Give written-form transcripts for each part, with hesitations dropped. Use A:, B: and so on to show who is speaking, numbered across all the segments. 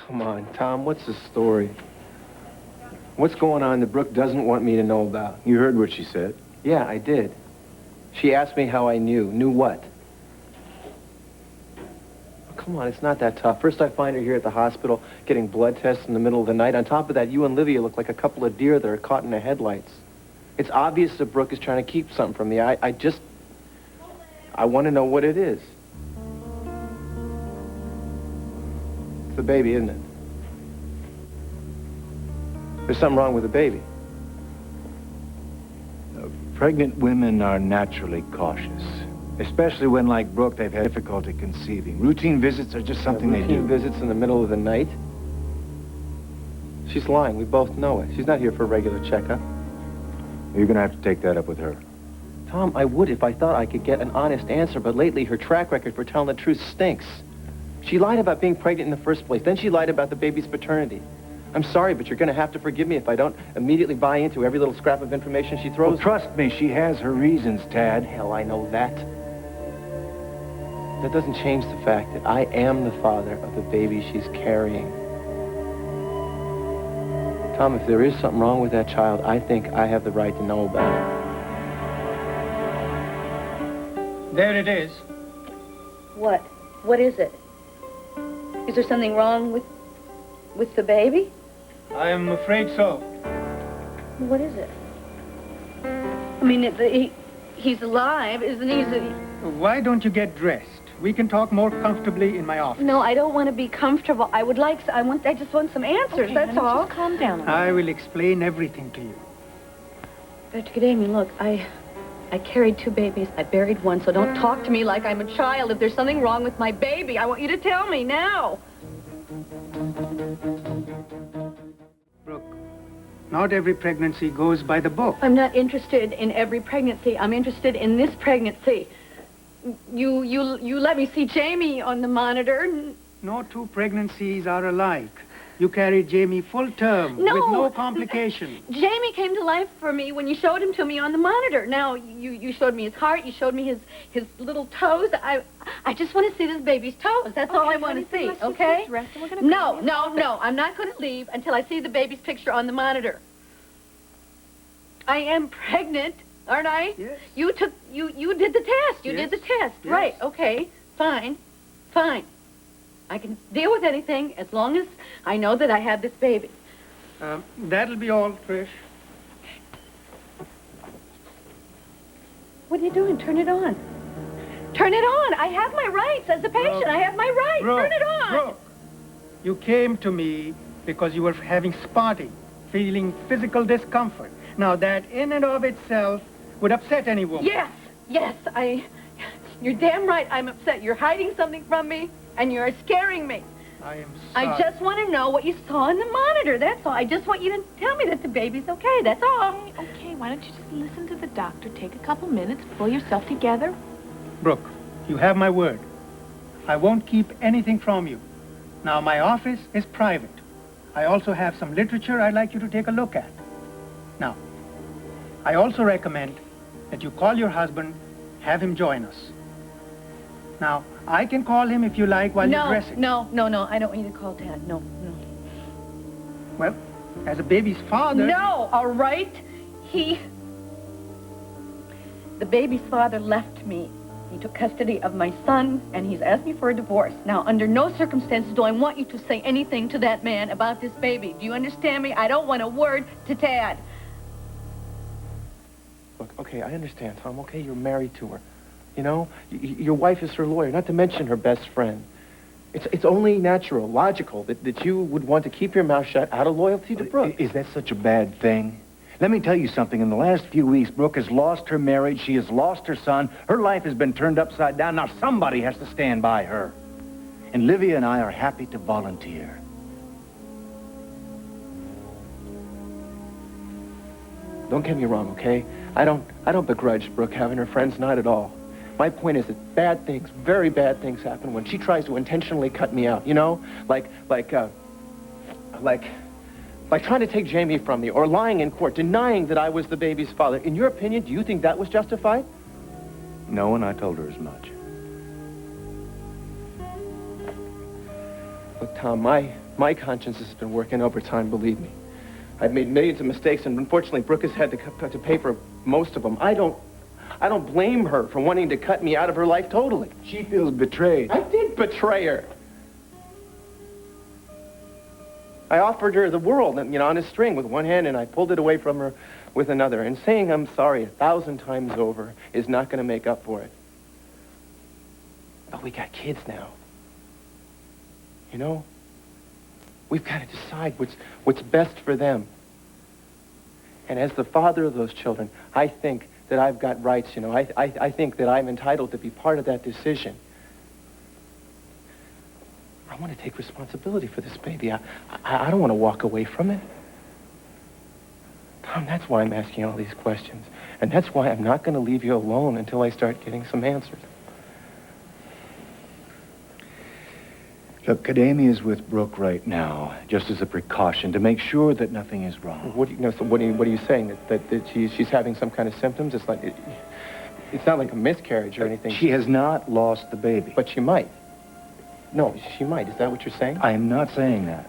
A: Come on, Tom, what's the story? What's going on that Brooke doesn't want me to know about?
B: You heard what she said.
A: Yeah, I did. She asked me how I knew. Knew what? Oh, come on, it's not that tough. First I find her here at the hospital getting blood tests in the middle of the night. On top of that, you and Livia look like a couple of deer that are caught in the headlights. It's obvious that Brooke is trying to keep something from me. I want to know what it is. It's the baby, isn't it? There's something wrong with the baby.
B: Pregnant women are naturally cautious. Especially when, like Brooke, they've had difficulty conceiving. Routine visits are just something they do.
A: Routine visits in the middle of the night? She's lying. We both know it. She's not here for a regular checkup.
B: You're gonna have to take that up with her.
A: Tom, I would if I thought I could get an honest answer, but lately her track record for telling the truth stinks. She lied about being pregnant in the first place. Then she lied about the baby's paternity. I'm sorry, but you're going to have to forgive me if I don't immediately buy into every little scrap of information she throws.
B: Well, trust me, she has her reasons, Tad.
A: Hell, I know that. That doesn't change the fact that I am the father of the baby she's carrying. Tom, if there is something wrong with that child, I think I have the right to know about it.
C: There it is.
D: What? What is it? Is there something wrong with the baby?
C: I am afraid so.
D: What is it? I mean, he's alive, isn't he?
C: Why don't you get dressed? We can talk more comfortably in my office.
D: No, I don't want to be comfortable. I just want some answers, that's all.
E: Just calm down a little.
C: I will explain everything to you.
D: Dr. Kadame, look, I carried 2 babies. I buried one, so don't talk to me like I'm a child. If there's something wrong with my baby, I want you to tell me now.
C: Brooke, not every pregnancy goes by the book.
D: I'm not interested in every pregnancy. I'm interested in this pregnancy. You let me see Jamie on the monitor.
C: No 2 pregnancies are alike. You carried Jamie full term with no complications.
D: Jamie came to life for me when you showed him to me on the monitor. Now, you showed me his heart, you showed me his little toes. I just want to see this baby's toes. That's all I want to see, okay? No, I'm not going to leave until I see the baby's picture on the monitor. I am pregnant, aren't I?
C: Yes.
D: You did the test. You did the test.
C: Yes.
D: Right, okay. Fine. I can deal with anything as long as I know that I have this baby.
C: That'll be all, Trish.
D: What are you doing? Turn it on. Turn it on. I have my rights as a patient.
C: Brooke,
D: I have my rights.
C: Brooke,
D: Turn it on.
C: Brooke, you came to me because you were having spotting, feeling physical discomfort. Now, that in and of itself would upset any woman.
D: Yes, you're damn right I'm upset. You're hiding something from me, and you're scaring me.
C: I am sorry.
D: I just want to know what you saw on the monitor, that's all. I just want you to tell me that the baby's okay, that's all.
E: Okay, why don't you just listen to the doctor, take a couple minutes, pull yourself together.
C: Brooke, you have my word. I won't keep anything from you. Now, my office is private. I also have some literature I'd like you to take a look at. Now, I also recommend that you call your husband, have him join us. Now, I can call him if you like while you're dressing.
D: No, I don't want you to call Dad. No.
C: Well, as a baby's father...
D: No, all right? The baby's father left me. He took custody of my son, and he's asked me for a divorce. Now, under no circumstances do I want you to say anything to that man about this baby. Do you understand me? I don't want a word to Tad.
A: Look, okay, I understand, Tom. Okay, you're married to her. You know, your wife is her lawyer, not to mention her best friend. It's only natural, logical, that you would want to keep your mouth shut out of loyalty to Brooke.
B: Is that such a bad thing? Let me tell you something. In the last few weeks, Brooke has lost her marriage. She has lost her son. Her life has been turned upside down. Now somebody has to stand by her. And Livia and I are happy to volunteer.
A: Don't get me wrong, okay? I don't begrudge Brooke having her friends, not at all. My point is that bad things, very bad things happen when she tries to intentionally cut me out, you know? Like trying to take Jamie from me, or lying in court, denying that I was the baby's father. In your opinion, do you think that was justified?
B: No, and I told her as much.
A: Look, Tom, my conscience has been working overtime, believe me. I've made millions of mistakes, and unfortunately, Brooke has had to pay for most of them. I don't blame her for wanting to cut me out of her life totally.
B: She feels betrayed.
A: I did betray her. I offered her the world, you know, on a string with one hand, and I pulled it away from her with another. And saying I'm sorry 1,000 times over is not going to make up for it. But we got kids now. You know? We've got to decide what's best for them. And as the father of those children, I think that I've got rights, you know. I think that I'm entitled to be part of that decision. I want to take responsibility for this baby. I don't want to walk away from it. Tom, that's why I'm asking all these questions. And that's why I'm not going to leave you alone until I start getting some answers.
B: Look, Kadame is with Brooke right now, just as a precaution, to make sure that nothing is wrong.
A: What are you saying? That she's having some kind of symptoms? It's like, it's not like a miscarriage or anything.
B: She has not lost the baby.
A: But she might. No, she might. Is that what you're saying?
B: I am not saying that.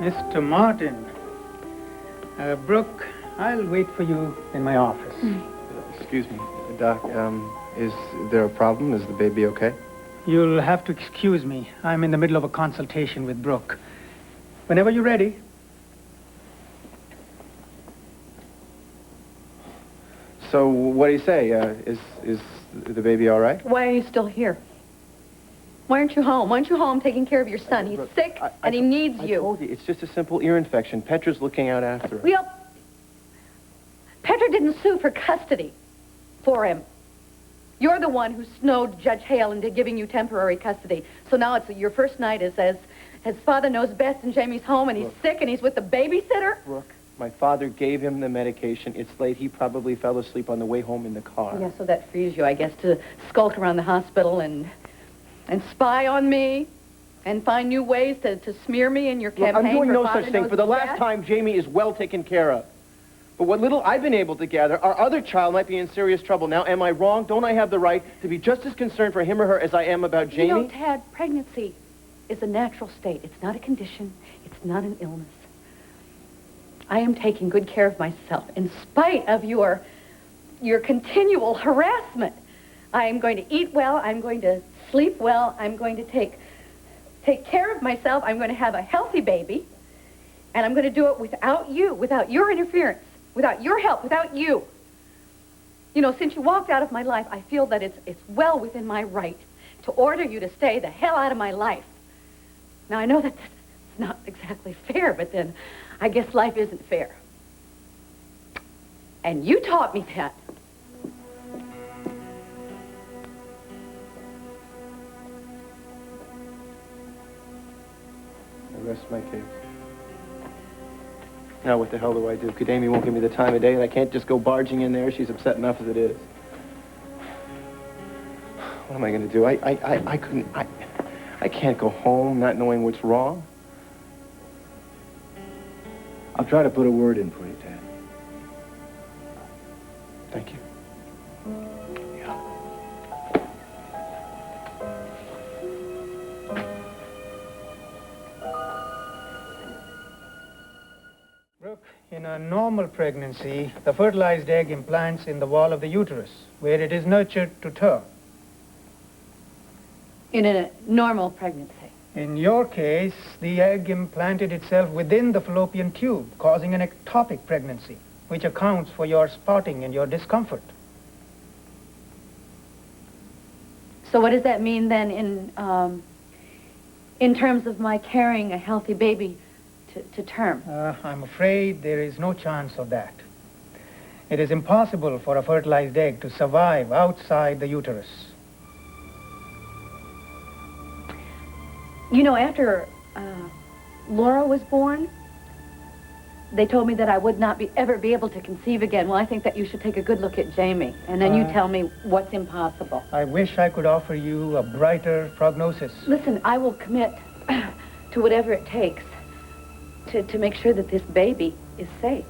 C: Mr. Martin. Brooke, I'll wait for you in my office.
A: Excuse me, Doc. Is there a problem? Is the baby okay?
C: You'll have to excuse me. I'm in the middle of a consultation with Brooke. Whenever you're ready.
A: So, what do you say? Is the baby all right?
D: Why are you still here? Why aren't you home? Why aren't you home taking care of your son? He's sick, and he needs you.
A: I told you, it's just a simple ear infection. Petra's looking out after him.
D: Well, Petra didn't sue for custody for him. You're the one who snowed Judge Hale into giving you temporary custody. So now it's your first night as father knows best and Jamie's home, and he's sick, and he's with the babysitter?
A: Brooke, my father gave him the medication. It's late. He probably fell asleep on the way home in the car.
D: Yeah, so that frees you, I guess, to skulk around the hospital and spy on me and find new ways to smear me in your campaign.
A: Look, I'm doing
D: for
A: no
D: Father
A: such thing.
D: Knows
A: For the last
D: Best.
A: time, Jamie is well taken care of. But what little I've been able to gather, our other child might be in serious trouble. Now, am I wrong? Don't I have the right to be just as concerned for him or her as I am about Jamie?
D: You know, Tad, pregnancy is a natural state. It's not a condition. It's not an illness. I am taking good care of myself in spite of your continual harassment. I am going to eat well. I'm going to sleep well. I'm going to take care of myself. I'm going to have a healthy baby. And I'm going to do it without you, without your interference, without your help, without you. You know, since you walked out of my life, I feel that it's well within my right to order you to stay the hell out of my life. Now, I know that that's not exactly fair, but then I guess life isn't fair. And you taught me that.
A: I rest my case. Now what the hell do I do? Kadame won't give me the time of day, and I can't just go barging in there. She's upset enough as it is. What am I going to do? I can't go home not knowing what's wrong.
B: I'll try to put a word in for you, Ted.
A: Thank you.
C: Brooke, in a normal pregnancy, the fertilized egg implants in the wall of the uterus, where it is nurtured to term.
D: In a normal pregnancy.
C: In your case, the egg implanted itself within the fallopian tube, causing an ectopic pregnancy, which accounts for your spotting and your discomfort.
D: So what does that mean then in terms of my carrying a healthy baby to term?
C: I'm afraid there is no chance of that. It is impossible for a fertilized egg to survive outside the uterus.
D: You know, after Laura was born, They told me that I would not ever be able to conceive again. Well, I think that you should take a good look at Jamie, and then you tell me what's impossible.
C: I wish I could offer you a brighter prognosis.
D: Listen, I will commit to whatever it takes to make sure that this baby is safe.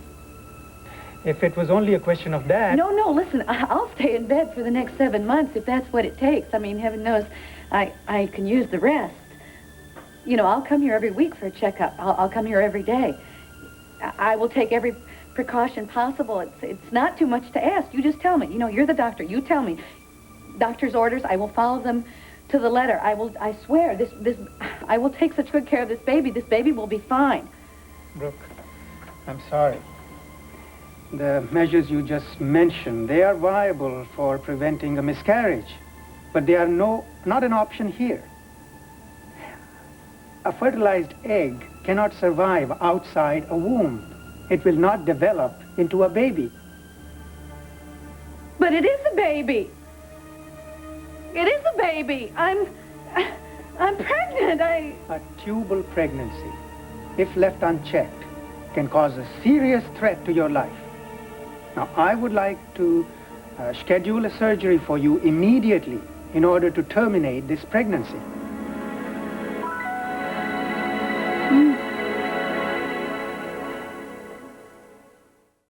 C: If it was only a question of that...
D: No, listen, I'll stay in bed for the next 7 months if that's what it takes. I mean, heaven knows I can use the rest. You know, I'll come here every week for a checkup. I'll come here every day. I will take every precaution possible. It's not too much to ask. You just tell me. You know, you're the doctor. You tell me. Doctor's orders, I will follow them to the letter. I swear, I will take such good care of this baby. This baby will be fine.
C: Brooke, I'm sorry. The measures you just mentioned, they are viable for preventing a miscarriage, but they are not an option here. A fertilized egg cannot survive outside a womb. It will not develop into a baby.
D: But it is a baby. It is a baby. I'm pregnant.
C: A tubal pregnancy, if left unchecked, can cause a serious threat to your life. Now, I would like to schedule a surgery for you immediately in order to terminate this pregnancy.